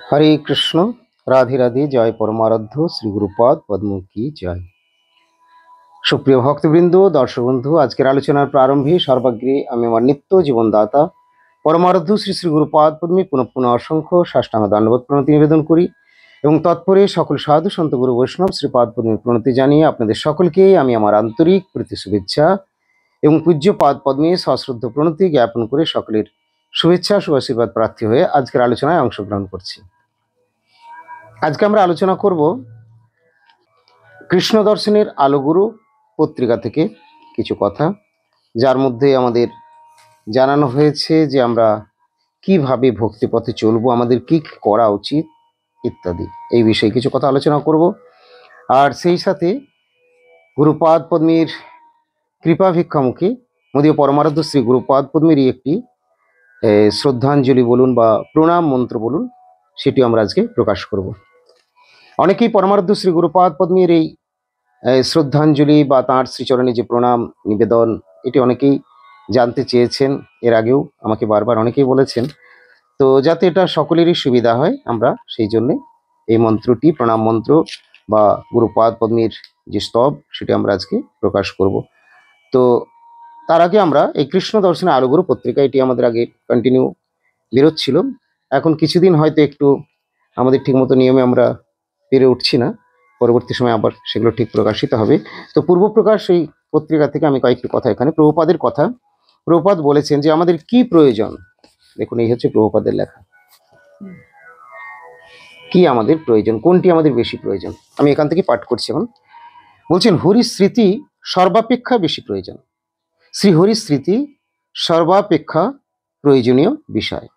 হরে কৃষ্ণ। রাধে রাধে। জয় পরমারাধ্য শ্রী গুরুপাদ পদ্ম কি জয়। সুপ্রিয় ভক্তবৃন্দ, দর্শক বন্ধু, আজকের আলোচনার প্রারম্ভে সর্বাগ্রে আমি আমার নিত্য জীবনদাতা পরমারাধ্য শ্রী শ্রী গুরুপাদ পদ্মে পুনঃ পুনঃ অসংখ্য সাষ্টাঙ্গ দণ্ডবোধ প্রণতি নিবেদন করি এবং তৎপরে সকল সাধু সন্ত গুরু বৈষ্ণব শ্রীপাদ পদ্মে প্রণতি জানিয়ে আপনাদের সকলকে আমি আমার আন্তরিক প্রীতি শুভেচ্ছা এবং পূজ্য পাদ পদ্মে সশ্রদ্ধ প্রণতি জ্ঞাপন করে সকলের শুভেচ্ছা শুভাশীর্বাদ প্রার্থী হয়ে আজকের আলোচনায় অংশগ্রহণ করছি। আজকে আমরা আলোচনা করব কৃষ্ণ দর্শনের আলোগুরু পত্রিকা থেকে কিছু কথা, যার মধ্যে আমাদের জানানো হয়েছে যে আমরা কিভাবে ভক্তিপথে চলবো, আমাদের কি করা উচিত ইত্যাদি, এই বিষয়ে কিছু কথা আলোচনা করব। আর সেই সাথে গুরুপাদ পদ্মের কৃপা ভিক্ষামুখে মদীয় পরমারাধ্য শ্রী গুরুপাদ পদ্মেরই একটি শ্রদ্ধাঞ্জলি বলুন বা প্রণাম মন্ত্র বলুন, সেটি আমরা আজকে প্রকাশ করব। অনেকেই পরমারাধ্য শ্রী গুরুপাদ পদ্মের এই শ্রদ্ধাঞ্জলি বা তাঁর শ্রীচরণে যে প্রণাম নিবেদন, এটি অনেকেই জানতে চেয়েছেন, এর আগেও আমাকে বারবার অনেকেই বলেছেন। তো যাতে এটা সকলেরই সুবিধা হয়, আমরা সেই জন্যে এই মন্ত্রটি, প্রণাম মন্ত্র বা গুরুপাদ পদ্মের যে স্তব, সেটি আমরা আজকে প্রকাশ করব। তো তার আগে আমরা এই কৃষ্ণ দর্শনে আলোগুরু পত্রিকা, এটি আমাদের আগে কন্টিনিউ বেরোচ্ছিল। এখন কিছুদিন হয়তো একটু আমাদের ঠিকমতো নিয়মে আমরা পেরে উঠছি না, পরবর্তী সময় আবার সেগুলো ঠিক প্রকাশিত হবে। তো পূর্ব প্রকাশ এই পত্রিকা থেকে আমি কয়েকটি কথা, এখানে প্রভুপাদের কথা। প্রভুপাদ বলেছেন যে আমাদের কি প্রয়োজন। দেখুন, এই হচ্ছে প্রভুপাদের লেখা। কি আমাদের প্রয়োজন, কোনটি আমাদের বেশি প্রয়োজন, আমি এখান থেকে পাঠ করছি। এখন বলছেন, হরির স্মৃতি সর্বাপেক্ষা বেশি প্রয়োজন। শ্রী হরির স্মৃতি সর্বাপেক্ষা প্রয়োজনীয় বিষয়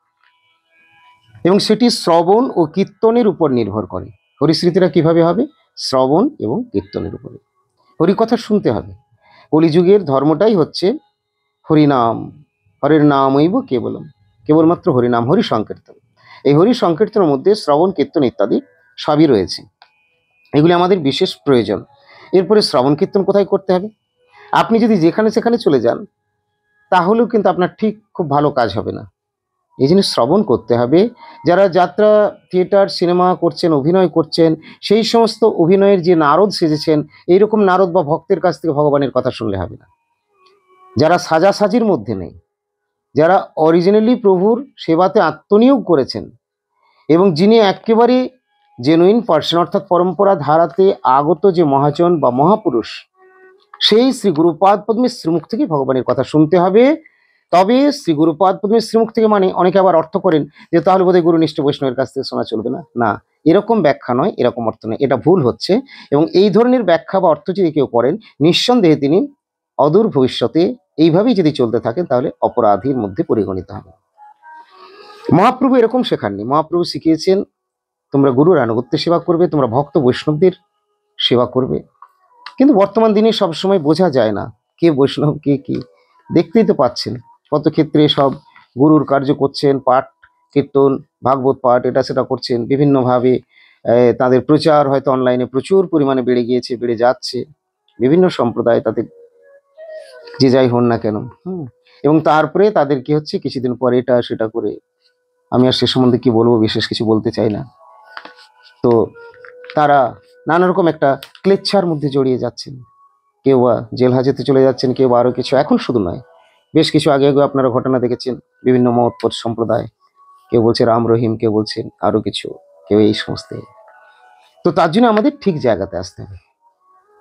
এবং সেটি শ্রবণ ও কীর্তনের উপর নির্ভর করে। হরিস্মৃতিটা কিভাবে হবে? শ্রবণ এবং কীর্তনের উপরে। হরিকথা শুনতে হবে। কলিযুগের ধর্মটাই হচ্ছে হরিনাম, হরের নামইব কেবলম, কেবলমাত্র হরিনাম, হরি সংকীর্তন। এই হরি সংকীর্তনের মধ্যে শ্রবণ, কীর্তন ইত্যাদি সবই রয়েছে, এগুলি আমাদের বিশেষ প্রয়োজন। এরপরে শ্রবণ কীর্তন কোথায় করতে হবে? আপনি যদি যেখানে সেখানে চলে যান, তাহলেও কিন্তু আপনার ঠিক খুব ভালো কাজ হবে না। এই জিনিস শ্রবণ করতে হবে। যারা যাত্রা, থিয়েটার, সিনেমা করছেন, অভিনয় করছেন, সেই সমস্ত অভিনয়ের যে নারদ সেজেছেন, এইরকম নারদ বা ভক্তের কাছ থেকে ভগবানের কথা শুনলে হবে না। যারা সাজাসাজির মধ্যে নেই, যারা অরিজিনালি প্রভুর সেবাতে আত্মনিয়োগ করেছেন এবং যিনি একেবারে জেনুইন পার্সন, অর্থাৎ পরম্পরা ধারাতে আগত যে মহাজন বা মহাপুরুষ, সেই শ্রী গুরুপাদ পদ্মের শ্রীমুখ থেকে ভগবানের কথা শুনতে হবে। তবে শ্রী গুরুপাদ পদ্মের শ্রীমুখ থেকে মানে অনেকে আবার অর্থ করেন যে তাহলে বোধহয় গুরুনিষ্ঠ বৈষ্ণবের কাছ থেকে শোনা চলবে না। না, এরকম ব্যাখ্যা নয়, এরকম অর্থ নয়, এটা ভুল হচ্ছে। এবং এই ধরনের ব্যাখ্যা বা অর্থ যদি কেউ করেন, নিঃসন্দেহে তিনি অদূর ভবিষ্যতে এইভাবেই যদি চলতে থাকেন, তাহলে অপরাধীর মধ্যে পরিগণিত হবে। মহাপ্রভু এরকম শেখাননি। মহাপ্রভু শিখিয়েছেন তোমরা গুরুর আনুগত্য সেবা করবে, তোমরা ভক্ত বৈষ্ণবদের সেবা করবে। কিন্তু বর্তমান দিনে সবসময় বোঝা যায় না কে বৈষ্ণব কে কি। দেখতেই তো পাচ্ছেন কত ক্ষেত্রে সব গুরুর কার্য করছেন, পাঠ কীর্তন ভাগবত পাঠ এটা সেটা করছেন, বিভিন্নভাবে তাদের প্রচার হয়তো অনলাইনে প্রচুর পরিমাণে বেড়ে গিয়েছে, বেড়ে যাচ্ছে। বিভিন্ন সম্প্রদায় তাদের যে যাই হন না কেন, এবং তারপরে তাদের কি হচ্ছে, কিছুদিন পরে এটা সেটা করে, আমি আর সে সম্বন্ধে কি বলবো, বিশেষ কিছু বলতে চাই না। তো তারা নানা রকম একটা ক্লেচ্ছার মধ্যে জড়িয়ে যাচ্ছেন। কেউ বা জেল হাজতে চলে যাচ্ছেন, কেউ বা আরও কিছু। এখন শুধু নয়, বেশ কিছু আগে আগে আপনারা ঘটনা দেখেছেন, বিভিন্ন মহৎপদ সম্প্রদায়, কেউ বলছে রাম রহিম, কেউ বলছেন আরও কিছু, কেউ এই সমস্ত। তো তার জন্য আমাদের ঠিক জায়গাতে আসতে হবে।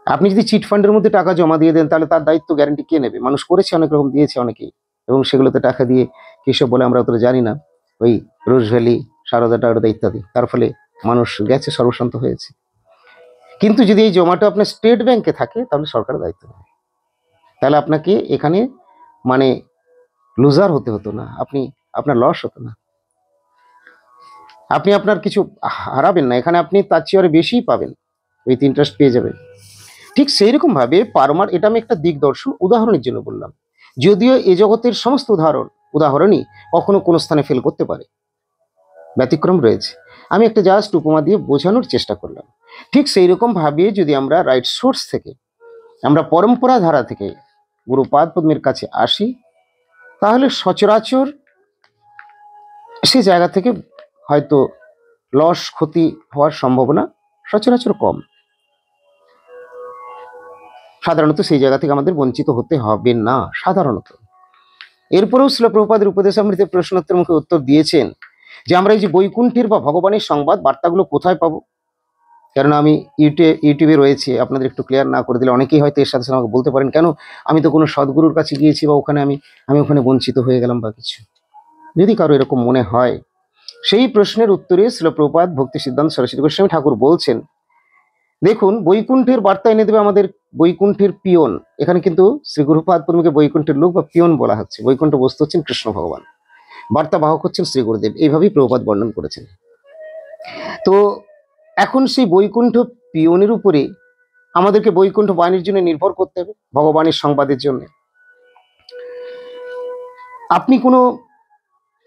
আপনি যদি চিট ফান্ডের মধ্যে টাকা জমা দিয়ে দেন, তাহলে তার দায়িত্ব গ্যারান্টি কে নেবে? মানুষ করেছে, অনেক রকম দিয়েছে অনেকেই, এবং সেগুলোতে টাকা দিয়ে কিসব বলে আমরা অতটা জানি না, ওই রোজ ভ্যালি, সারদা টারদা ইত্যাদি, তার ফলে মানুষ গেছে, সর্বশান্ত হয়েছে। কিন্তু যদি এই জমাটা আপনার স্টেট ব্যাংকে থাকে, তাহলে সরকারের দায়িত্ব নেবে। তাহলে আপনাকে এখানে মানে লুজার হতে হতো না, আপনার লস হতো না, আপনি আপনার কিছু হারাবেন না, এখানে আপনি তার চেয়ে আরো বেশিই পাবেন, উইথ ইন্টারেস্ট পেয়ে যাবেন। ঠিক সেই রকম ভাবে এটা আমি একটা দিকদর্শন উদাহরণের জন্য বললাম, যদিও এ জগতের সমস্ত উদাহরণই কখনো কোনো স্থানে ফেল করতে পারে, ব্যতিক্রম রয়েছে। আমি একটা জাস্ট উপমা দিয়ে বোঝানোর চেষ্টা করলাম। ঠিক সেই রকম ভাবে যদি আমরা রাইট সোর্স থেকে, আমরা পরম্পরা ধারা থেকে গুরুপাদ পদ্মের কাছে আসি, তাহলে সচরাচর সে জায়গা থেকে হয়তো লস ক্ষতি হওয়ার সম্ভাবনা সচরাচর কম। সাধারণত সেই জায়গা থেকে আমাদের বঞ্চিত হতে হবে না সাধারণত। এরপরেও শ্রীল প্রভুপাদের উপদেশামৃতে প্রশ্নোত্তর মুখে উত্তর দিয়েছেন যে আমরা এই যে বৈকুণ্ঠের বা ভগবানের সংবাদ বার্তাগুলো কোথায় পাবো। কারণ আমি ইউটিউবে রয়েছে, আপনাদের একটু ক্লিয়ার না করে দিলে অনেকেই হয়তো এর সাথে সাথে আমাকে বলতে পারেন কেন আমি তো কোনো সদ্গুরুর কাছে গিয়েছি বা ওখানে আমি ওখানে বঞ্চিত হয়ে গেলাম বা কিছু। যদি কারো এরকম মনে হয়, সেই প্রশ্নের উত্তরে শ্রীল প্রভুপাদ ভক্তি সিদ্ধান্ত সরস্বতী গোস্বামী ঠাকুর বলছেন, দেখুন বৈকুণ্ঠের বার্তা এনে দেবে আমাদের বৈকুণ্ঠের পিয়ন। এখানে কিন্তু শ্রী গুরুপাদ পূর্ণকে বৈকুণ্ঠের লোক বা পিয়ন বলা হচ্ছে। বৈকুণ্ঠ বস্তু হচ্ছেন কৃষ্ণ ভগবান, বার্তা বাহক হচ্ছেন শ্রী গুরুদেব। এইভাবেই প্রভুপাদ বর্ণন করেছেন। তো এখন সেই বৈকুণ্ঠ পিয়নের উপরে আমাদেরকে বৈকুণ্ঠ বাণীর জন্য নির্ভর করতে হবে, ভগবানের সংবাদের জন্য। আপনি কোনো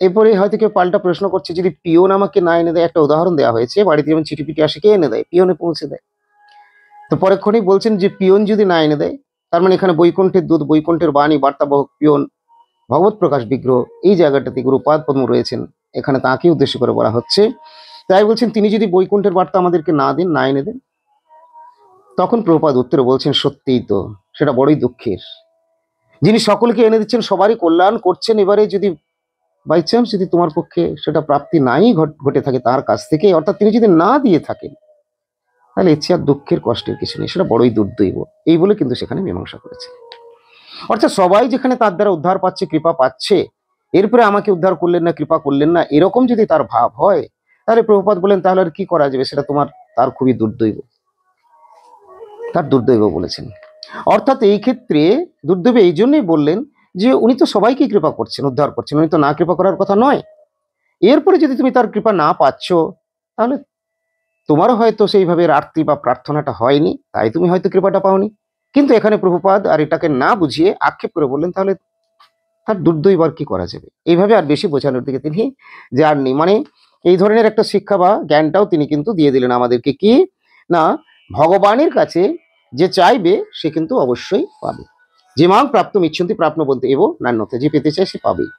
এরপরে হয়তো কেউ পাল্টা প্রশ্ন করছে, যদি পিয়ন আমাকে না এনে দেয়, একটা উদাহরণ দেওয়া হয়েছে, বাড়িতে যেমন চিঠি পিটি আসে কে এনে দেয়? পিয়নে পৌঁছে দেয়। তো পরক্ষণেই বলছেন যে পিয়ন যদি না এনে দেয়, তার মানে এখানে বৈকুণ্ঠের দূত, বৈকুণ্ঠের বাণী, বার্তাবাহক পিয়ন, ভগবত প্রকাশ বিগ্রহ, এই জায়গাটাতে গুরুপাদ পদ্ম রয়েছেন, এখানে তাকে উদ্দেশ্য করে বলা হচ্ছে। তাই বলছেন তিনি যদি বৈকুণ্ঠের বার্তা আমাদেরকে না দেন, না এনে দেন, তখন প্রভুপাদ উত্তরে বলছেন সত্যিই তো, সেটা বড়ই দুঃখের। যিনি সকলকে এনে দিচ্ছেন, সবারই কল্যাণ করছেন, এবারে যদি বাই চান্স যদি তোমার পক্ষে সেটা প্রাপ্তি নাই ঘটে থাকে তার কাছ থেকে, অর্থাৎ তিনি যদি না দিয়ে থাকেন, তাহলে ইচ্ছে আর দুঃখের কষ্টের কিছু নেই, সেটা বড়ই দুর্দৈব। এই বলে কিন্তু সেখানে মীমাংসা করেছে। অর্থাৎ সবাই যেখানে তার দ্বারা উদ্ধার পাচ্ছে, কৃপা পাচ্ছে, এরপরে আমাকে উদ্ধার করলেন না, কৃপা করলেন না, এরকম যদি তার ভাব হয়, তাহলে প্রভুপাদ বলেন তাহলে আর কি করা যাবে, সেটা তার খুবই দুর্দৈব, তার দুর্দৈব বলেছেন। অর্থাৎ এই ক্ষেত্রে দুর্দৈব এই জন্যই বললেন যে উনি তো সবাইকে কৃপা করছেন, উদ্ধার করছেন, উনি তো না কৃপা করার কথা নয়। এরপরে যদি তুমি তার কৃপা না পাচ্ছ, তাহলে তোমারও হয়তো সেইভাবে আরতি বা প্রার্থনাটা হয়নি, তাই তুমি হয়তো কৃপাটা পাওনি। কিন্তু এখানে প্রভুপাদ আর এটাকে না বুঝিয়ে আক্ষেপ করে বললেন তাহলে তার দুর্দৈব আর কি করা যাবে। এইভাবে আর বেশি বোঝানোর দিকে তিনি যাননি। মানে এই ধরনের একটা শিক্ষা বা জ্ঞানটাও তিনি কিন্তু দিয়ে দিলেন আমাদেরকে, কি না ভগবানের কাছে যে চাইবে সে কিন্তু অবশ্যই পাবে। যে মাং প্রাপ্ত ইচ্ছন্তি প্রাপ্ন বলতে এব নান্যতে, যে পেতে চায় সে পাবেই,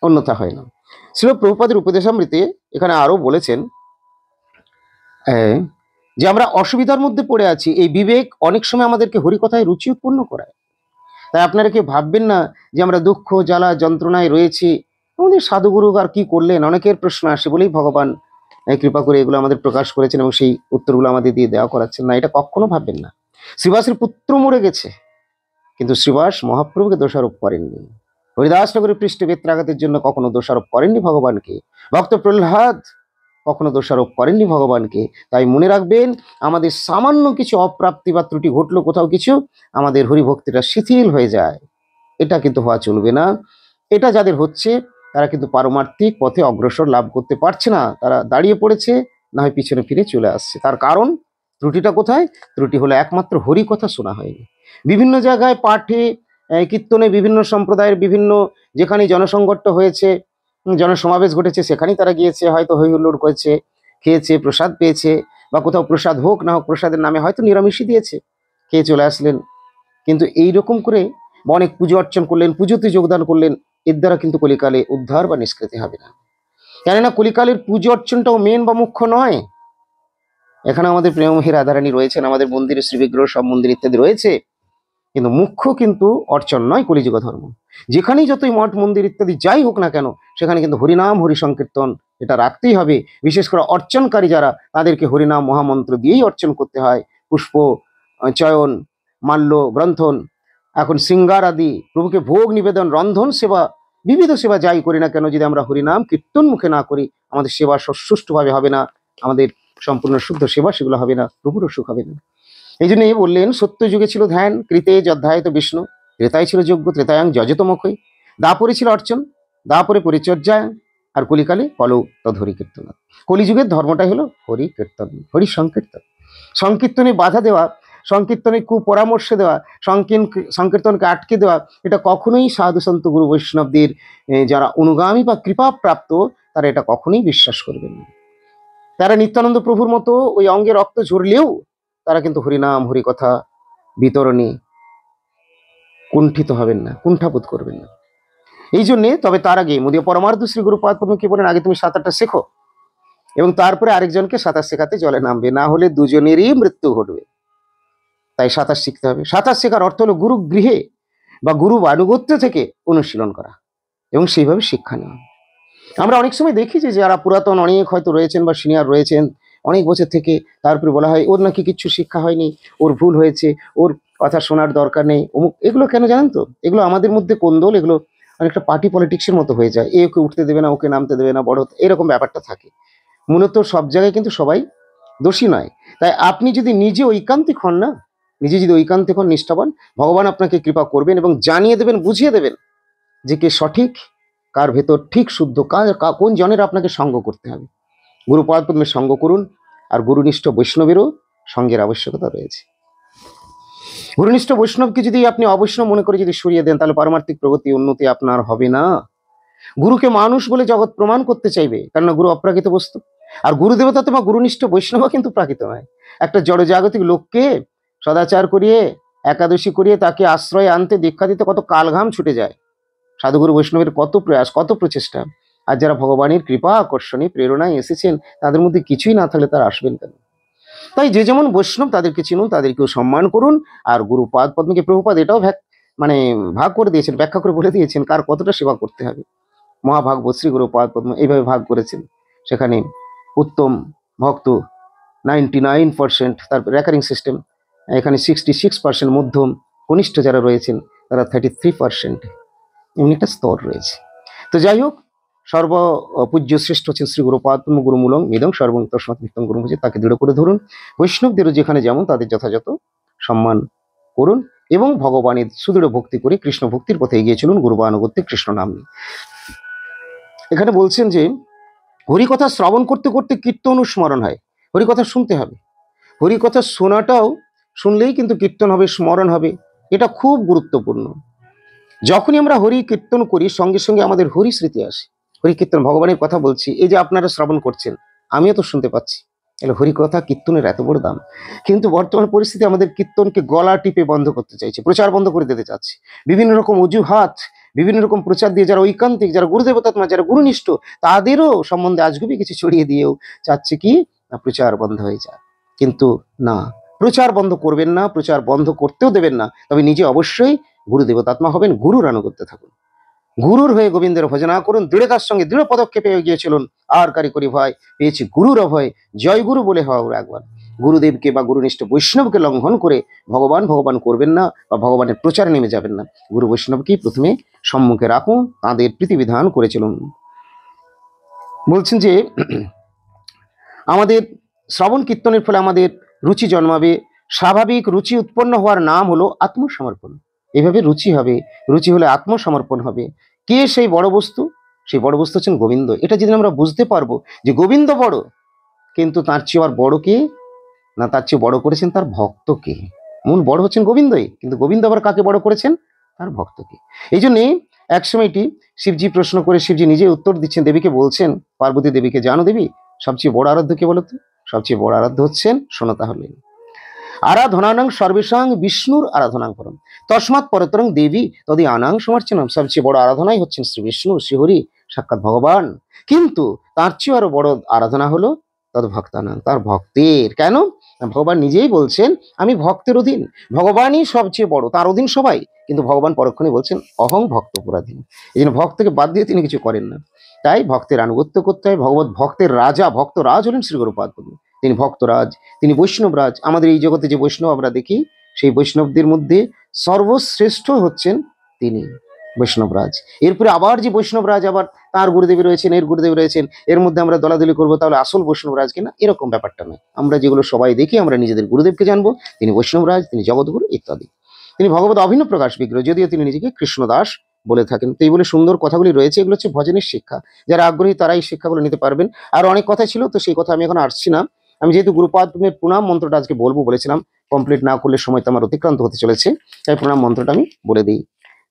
অন্যথা হয় না। শ্রীল প্রভুপাদের উপদেশামৃতে এখানে আরো বলেছেন যে আমরা অসুবিধার মধ্যে পড়ে আছি, এই বিবেক অনেক সময় আমাদেরকে হরিকথায় রুচি উৎপন্ন করায়। তাই আপনারা কেউ ভাববেন না যে আমরা দুঃখ জ্বালা যন্ত্রণায় রয়েছি, আমাদের সাধুগুরু আর কি করলেন। অনেকের প্রশ্ন আসে বলেই ভগবান কৃপা করে এগুলো আমাদের প্রকাশ করেছেন এবং সেই উত্তরগুলো আমাদের দিয়ে দেওয়া করাচ্ছেন না, এটা কখনো ভাববেন না। শ্রীবাসের পুত্র মরে গেছে, কিন্তু শ্রীবাস মহাপ্রভুকে দোষারোপ করেননি। হরিদাস ঠাকুরের পৃষ্ঠে বেত্রাঘাতের জন্য কখনো দোষারোপ করেননি ভগবানকে। ভক্ত প্রহ্লাদ কখনো দোষারোপ করেননি ভগবানকে। তাই মনে রাখবেন, আমাদের সামান্য কিছু অপ্রাপ্তি বা ত্রুটি ঘটলো কোথাও কিছু, আমাদের হরিভক্তিটা শিথিল হয়ে যায়, এটা কিন্তু হওয়া চলবে না। এটা যাদের হচ্ছে তারা কিন্তু পারমার্থিক পথে অগ্রসর লাভ করতে পারছে না, তারা দাঁড়িয়ে পড়েছে, না হয় পিছনে ফিরে চলে আসছে। তার কারণ ত্রুটিটা কোথায়? ত্রুটি হলো একমাত্র হরি কথা শোনা হয়নি। বিভিন্ন জায়গায় পাঠে কীর্তনে বিভিন্ন সম্প্রদায়ের বিভিন্ন যেখানে জনসংগঠন হয়েছে, জনসমাবেশ ঘটেছে, সেখানেই তারা গিয়েছে, হয়তো হই হুল্লোড় করেছে, খেয়েছে, প্রসাদ পেয়েছে, বা কোথাও প্রসাদ হোক না হোক প্রসাদের নামে হয়তো নিরামিষই দিয়েছে, খেয়ে চলে আসলেন। কিন্তু এইরকম করে অনেক পুজো অর্চন করলেন, পুজোতে যোগদান করলেন, এর দ্বারা কিন্তু কলিকালে উদ্ধার বা নিষ্কৃতি হবে না। কেননা কলিকালের পুজো অর্চনটাও মেন বা মুখ্য নয়। এখানে আমাদের প্রেমমোহী রাধারানী রয়েছেন, আমাদের মন্দিরে শ্রীবিগ্রহ, সব মন্দির ইত্যাদি রয়েছে, কিন্তু মুখ্য কিন্তু অর্চন নয়, কলিযুগ ধর্ম। যেখানেই যতই মঠ মন্দির ইত্যাদি যাই হোক না কেন, সেখানে কিন্তু হরিনাম হরি সংকীর্তন এটা রাখতেই হবে। বিশেষ করে অর্চনকারী যারা, তাদেরকে হরিনাম মহামন্ত্র দিয়েই অর্চন করতে হয়। পুষ্প চয়ন, মাল্য গ্রন্থন, এখন শৃঙ্গার আদি, প্রভুকে ভোগ নিবেদন, রন্ধন সেবা, বিবিধ সেবা যাই করি না কেন, যদি আমরা হরিনাম কীর্তন মুখে না করি, আমাদের সেবা সুষ্ঠুভাবে হবে না, আমাদের সম্পূর্ণ শুদ্ধ সেবা সেগুলো হবে না, প্রভুরও সুখ হবে না। এই জন্য বললেন সত্য যুগে ছিল ধ্যান, কৃতে যধ্যায়িত বিষ্ণু, ত্রেতায় ছিল যজ্ঞ, ত্রেতায়াং যজতমুখই, দাপরে ছিল অর্চন, দাপরে পরিচর্যা, আর কলিকালে কলৌ তদ হরি কীর্তন। কলিযুগের ধর্মটাই হলো হরি কীর্তন, হরি সংকীর্তন। সংকীর্তনে বাধা দেওয়া, সংকীর্তনে কুপরামর্শ দেওয়া, সংকীর্তনকে আটকে দেওয়া, এটা কখনোই সাধু সন্ত গুরু বৈষ্ণবদের যারা অনুগামী বা কৃপাপ্রাপ্ত, তারা এটা কখনোই বিশ্বাস করবেন না। তারা নিত্যানন্দ প্রভুর মতো ওই অঙ্গে রক্ত ঝরলেও তারা কিন্তু হরিনাম হরি কথা বিতরণে কুণ্ঠিত হবেন না, কুণ্ঠাবোধ করবেন না। এই জন্যে তবে তার আগে মোদীয় পরমার্থ শ্রী গুরুপাদ পদ্ম কি বলেন, আগে তুমি সাঁতারটা শেখো, এবং তারপরে আরেকজনকে সাঁতার শেখাতে জলে নামবে, না হলে দুজনেরই মৃত্যু ঘটবে। তাই সাঁতার শিখতে হবে। সাঁতার শেখার অর্থ হলো গুরু গৃহে বা গুরু আনুগত্য থেকে অনুশীলন করা এবং সেইভাবে শিক্ষা নেওয়া। আমরা অনেক সময় দেখি যে যারা পুরাতন অনেক হয়তো রয়েছেন বা সিনিয়র রয়েছেন অনেক বছর থেকে, তারপরে বলা হয় ওর নাকি কিচ্ছু শিক্ষা হয়নি, ওর ভুল হয়েছে, ওর কথা শোনার দরকার নেই অমুক। এগুলো কেন জানেন তো? এগুলো আমাদের মধ্যে কোন্দল, এগুলো অনেকটা পার্টি পলিটিক্সের মতো হয়ে যায়। ওকে উঠতে দেবে না, ওকে নামতে দেবে না, বড় এরকম ব্যাপারটা থাকে। মূলত সব জায়গায় কিন্তু সবাই দোষী নয়। তাই আপনি যদি নিজে ঐকান্তিক হন না, নিজে যদি ঐকান্তিক হন, নিষ্ঠাবান, ভগবান আপনাকে কৃপা করবেন এবং জানিয়ে দেবেন, বুঝিয়ে দেবেন যে কে সঠিক, কার ভেতর ঠিক শুদ্ধ, কোন জনের আপনাকে সঙ্গ করতে হবে। গুরুপাদ পদ্মের সঙ্গ করুন। আর গুরুনিষ্ঠ বৈষ্ণবেরও সঙ্গের আবশ্যকতা রয়েছে। গুরুনিষ্ঠ বৈষ্ণবকে যদি আপনি অবৈষ্ণব মনে করে যদি সরিয়ে দেন, তাহলে পারমার্থিক প্রগতি উন্নতি আপনার হবে না। গুরুকে মানুষ বলে জগৎ প্রমাণ করতে চাইবে, কেননা গুরু অপ্রাকৃত বস্তু। আর গুরুদেবতা তোমার গুরুনিষ্ঠ বৈষ্ণব কিন্তু প্রাকৃত নয়। একটা জড়জাগতিক লোককে সদাচার করিয়ে একাদশী করিয়ে তাকে আশ্রয় আনতে দীক্ষা দিতে কত কালঘাম ছুটে যায়। সাধুগুরু বৈষ্ণবের কত প্রয়াস, কত প্রচেষ্টা। আর যারা ভগবানের কৃপা আকর্ষণে প্রেরণায় এসেছেন, তাদের মধ্যে কিছুই না থাকলে তারা আসবেন কেন? তাই যে যেমন বৈষ্ণব তাদেরকে চিনুন, তাদেরকেও সম্মান করুন। আর গুরুপাদ পদ্মকে প্রভুপাদ এটাও ভাগ করে দিয়েছেন, ব্যাখ্যা করে বলে দিয়েছেন কার কতটা সেবা করতে হবে। মহাভাগবত শ্রী গুরুপাদ পদ্ম এইভাবে ভাগ করেছেন। সেখানে উত্তম ভক্ত 99%, তারপর রেকারিং সিস্টেম এখানে 66%, মধ্যম কনিষ্ঠ যারা রয়েছেন তারা 33%, এমনি একটা স্তর রয়েছে। তো যাই হোক, সর্বপূজ্য শ্রেষ্ঠ হচ্ছেন শ্রী গুরুপাদ গুরুমূলং মিদং সর্বং তস্মাৎ নিত্যং গুরুং ভজে। তাকে দৃঢ় করে ধরুন। বৈষ্ণবদেরও যেখানে যেমন তাদের যথাযথ সম্মান করুন এবং ভগবানের সুদৃঢ় ভক্তি করে কৃষ্ণ ভক্তির পথে এগিয়ে চলুন, গুরু বা আনুগত্যে কৃষ্ণ নাম নিয়ে। এখানে বলছেন যে হরিকথা শ্রবণ করতে করতে কীর্তন স্মরণ হয়। হরিকথা শুনতে হবে, হরিকথা শোনাটাও শুনলেই কিন্তু কীর্তন হবে, স্মরণ হবে। এটা খুব গুরুত্বপূর্ণ। যখনই আমরা হরি কীর্তন করি, সঙ্গে সঙ্গে আমাদের হরি স্মৃতি আসে। হরি কীর্তন ভগবানের কথা বলছি, এই যে আপনারা শ্রবণ করছেন, আমিও তো শুনতে পাচ্ছি। এলে হরি কথা কীর্তনের এত বড় দাম। কিন্তু বর্তমান পরিস্থিতি আমাদের কীর্তনকে গলা টিপে বন্ধ করতে চাইছে, প্রচার বন্ধ করে দিতে চাচ্ছে। বিভিন্ন রকম অজুহাত, বিভিন্ন রকম প্রচার দিয়ে যারা ঐকান্তিক, যারা গুরুদেবতাত্মা, যারা গুরুনিষ্ঠ, তাদেরও সম্বন্ধে আজগুবি কিছু ছড়িয়ে দিয়েও চাচ্ছে কি না প্রচার বন্ধ হয়ে যায়। কিন্তু না, প্রচার বন্ধ করবেন না, প্রচার বন্ধ করতেও দেবেন না। তবে নিজে অবশ্যই গুরুদেবতাত্মা হবেন, গুরুর আনুগত্য থাকুন, গুরুর হয়ে গোবিন্দের ভজনা করুন, দৃঢ়তার সঙ্গে দৃঢ় পদক্ষেপে এগিয়ে চলুন। আর কারি করি ভয়, পেয়েছি গুরুর অভয়, জয় গুরু বলে হওয়া একবার। গুরুদেবকে বা গুরুনিষ্ঠ বৈষ্ণবকে লঙ্ঘন করে ভগবান ভগবান করবেন না বা ভগবানের প্রচারে নেমে যাবেন না। গুরু বৈষ্ণবকেই প্রথমে সম্মুখে রাখুন, তাঁদের প্রীতিবিধান করে চলুন। বলছেন যে আমাদের শ্রবণ কীর্তনের ফলে আমাদের রুচি জন্মাবে। স্বাভাবিক রুচি উৎপন্ন হওয়ার নাম হলো আত্মসমর্পণ। এভাবে রুচি হবে, রুচি হলে আত্মসমর্পণ হবে। কে সেই বড় বস্তু? সেই বড় বস্তু হচ্ছেন গোবিন্দ। এটা যেদিন আমরা বুঝতে পারবো যে গোবিন্দ বড়, কিন্তু তার চেয়ে আর বড় কে না, তার চেয়ে বড় করেছেন তার ভক্তকে। মূল বড় হচ্ছেন গোবিন্দই, কিন্তু গোবিন্দ আবার কাকে বড় করেছেন? তার ভক্তকে। এই জন্যে এক সময়টি শিবজি প্রশ্ন করে শিবজি নিজে উত্তর দিচ্ছেন, দেবীকে বলছেন, পার্বতী দেবীকে, জানো দেবী সবচেয়ে বড় আরাধ্য কে বলতো? সবচেয়ে বড় আরাধ্য হচ্ছেন, শোনো তাহলে, আরাধনানাং সর্বেশাং বিষ্ণুর আরাধনাং পরম তস্মাৎ পরতরং দেবী তদি আনাং সমর্চনম। সবচেয়ে বড় আরাধনাই হচ্ছেন শ্রী বিষ্ণু, শ্রীহরি, সাক্ষাৎ ভগবান। কিন্তু তার চেয়ে আরো বড় আরাধনা হলো তদ ভক্তানাং, তার ভক্তের। কেন? ভগবান নিজেই বলছেন আমি ভক্তের অধীন। ভগবানই সবচেয়ে বড়, তার অধীন সবাই। কিন্তু ভগবান পরক্ষণে বলছেন অহং ভক্ত পরাধীন। এই জন্য ভক্তকে বাদ দিয়ে তিনি কিছু করেন না। তাই ভক্তের আনুগত্য করতে হয়। ভগবত ভক্তের রাজা, ভক্তরাজ হলেন শ্রী গুরুপাদ পদ্ম। তিনি ভক্তরাজ, তিনি বৈষ্ণবরাজ। আমাদের এই জগতে যে বৈষ্ণব আমরা দেখি, সেই বৈষ্ণবদের মধ্যে সর্বশ্রেষ্ঠ হচ্ছেন তিনি, বৈষ্ণবরাজ। এরপরে আবার যে বৈষ্ণবরাজ, আবার তার গুরুদেবী রয়েছেন, এর গুরুদেবী রয়েছেন, এর মধ্যে আমরা দলাদলি করবো, তাহলে আসল বৈষ্ণবরাজ কিনা? এরকম ব্যাপারটা নয়। আমরা যেগুলো সবাই দেখি, আমরা নিজেদের গুরুদেবকে জানবো, তিনি বৈষ্ণবরাজ, তিনি জগৎগুরু ইত্যাদি। তিনি ভগবত অভিন্ন প্রকাশ বিগ্রহ, যদিও তিনি নিজেকে কৃষ্ণদাস বলে থাকেন। তো এই বলে সুন্দর কথাগুলি রয়েছে, এগুলো হচ্ছে ভজনের শিক্ষা। যারা আগ্রহী তারা এই শিক্ষাগুলো নিতে পারবেন। আর অনেক কথা ছিল, তো সেই কথা আমি এখন আসছি না। আমি যেহেতু গুরুপাদের প্রণাম মন্ত্রটা আজকে বলবো বলেছিলাম, কমপ্লিট না করলে সময় তো আমার অতিক্রান্ত হতে চলেছে, তাই প্রণাম মন্ত্রটা আমি বলে দিই।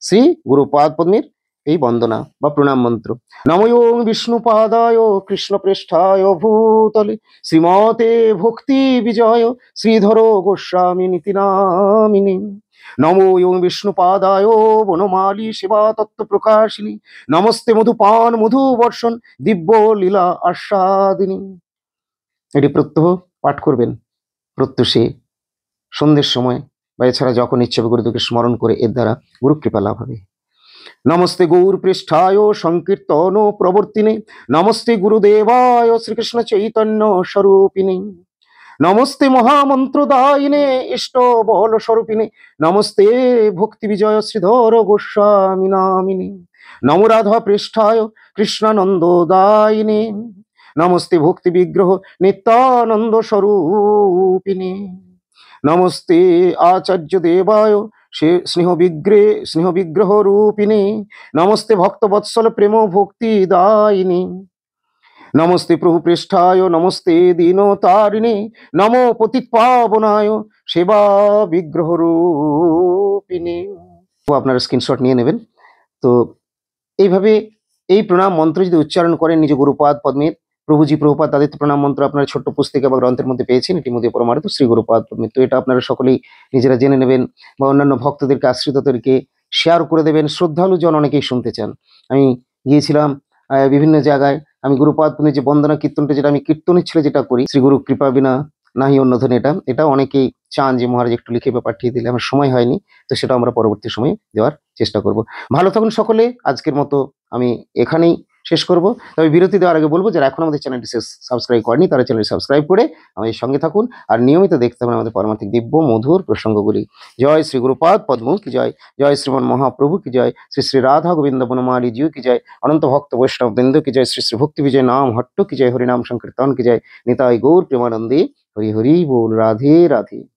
শ্রী গুরুপাদ পদ্মের এই বন্দনা বা প্রণাম মন্ত্র। নমোং বিষ্ণুপাদায় কৃষ্ণপৃষ্ঠায় ভূতলে শ্রীমতে ভক্তি বিজয় শ্রীধর গোস্বামী নীতি নামিনী। নমোং বিষ্ণুপাদায় বনমালী সেবা তত্ত্ব প্রকাশিনী। নমস্তে মধুপান মধুবর্ষণ দিব্য লীলা আস্বাদিনী। এটি প্রত্যহ পাঠ করবেন, প্রত্যুষে সন্ধ্যের সময় বা এছাড়া যখন ইচ্ছে হবে গুরুদেবকে স্মরণ করে এর দ্বারা গুরু কৃপা লাভ হবে। নমস্তে গৌর পৃষ্ঠায় সংকীর্তন প্রবর্তিনে, নমস্তে গুরুদেবায় শ্রীকৃষ্ণ চৈতন্য স্বরূপিণী, নমস্তে মহামন্ত্রদায়িনে ইষ্ট বল স্বরূপিণী, নমস্তে ভক্তি বিজয় শ্রীধর গোস্বামী নামিনী, নম রাধা পৃষ্ঠায় কৃষ্ণানন্দদায়িনী, নমস্তে ভক্তি বিগ্রহ নিত্যানন্দ স্বরূপিণী, নমস্তে আচার্য দেবায় স্নেহ বিগ্রহ রূপিণী, নমস্তে ভক্তবৎসল প্রেম ভক্তি দায়িনী, নমস্তে প্রভু পৃষ্ঠায় নমস্তে দীনতারিণী, নমো পতিত পাবনায় সেবা বিগ্রহ রূপিণী। আপনারা স্ক্রিনশট নিয়ে নেবেন। তো এইভাবে এই প্রণাম মন্ত্র যদি উচ্চারণ করেন নিজ গুরুপাদ পদ্মের, প্রভুজি প্রভুপাদ তাদের তো প্রণাম মন্ত্র আপনারা ছোট্ট পুস্তিকা বা গ্রন্থের মধ্যে পেয়েছেন, ইতিমধ্যে প্রমাণিত শ্রী গুরুপাদ পদ্মের। তো এটা আপনারা সকলেই নিজেরা জেনে নেবেন বা অন্যান্য ভক্তদেরকে আশ্রিতদেরকে শেয়ার করে দেবেন। শ্রদ্ধালু জন অনেকেই শুনতে চান। আমি গিয়েছিলাম বিভিন্ন জায়গায়, আমি গুরুপাদ পদ্মের যে বন্দনা কীর্তনটা, যেটা আমি কীর্তনের ছেলে যেটা করি, শ্রী গুরু কৃপা বিনা নাহি অন্য ধন, এটা অনেকেই চান যে মহারাজ একটু লিখে বা পাঠিয়ে দিলে, আমার সময় হয়নি, তো সেটা আমরা পরবর্তী সময়ে দেওয়ার চেষ্টা করব। ভালো থাকুন সকলে। আজকের মতো আমি এখানেই শেষ করব। তবে বিরতি দেওয়ার আগে বলবো, যারা এখন আমাদের চ্যানেলটি সাবস্ক্রাইব করেনি তারা চ্যানেলটি সাবস্ক্রাইব করে আমাদের সঙ্গে থাকুন আর নিয়মিত দেখতে পাবেন আমাদের পারমার্থিক দিব্য মধুর প্রসঙ্গগুলি। জয় শ্রী গুরুপাদ পদ্ম কি জয়, জয় শ্রীমন মহাপ্রভু কি জয়, শ্রী শ্রী রাধা গোবিন্দ বনমালী জিউ কি জয়, অনন্ত ভক্ত বৈষ্ণব বৃন্দ কি জয়, শ্রী শ্রী ভক্তি বিজয় নাম হট্ট কি জয়, হরিনাম সংকীর্তন কি জয়, নিতাই গৌর প্রেমানন্দে হরি হরি बोल, राधे राधे।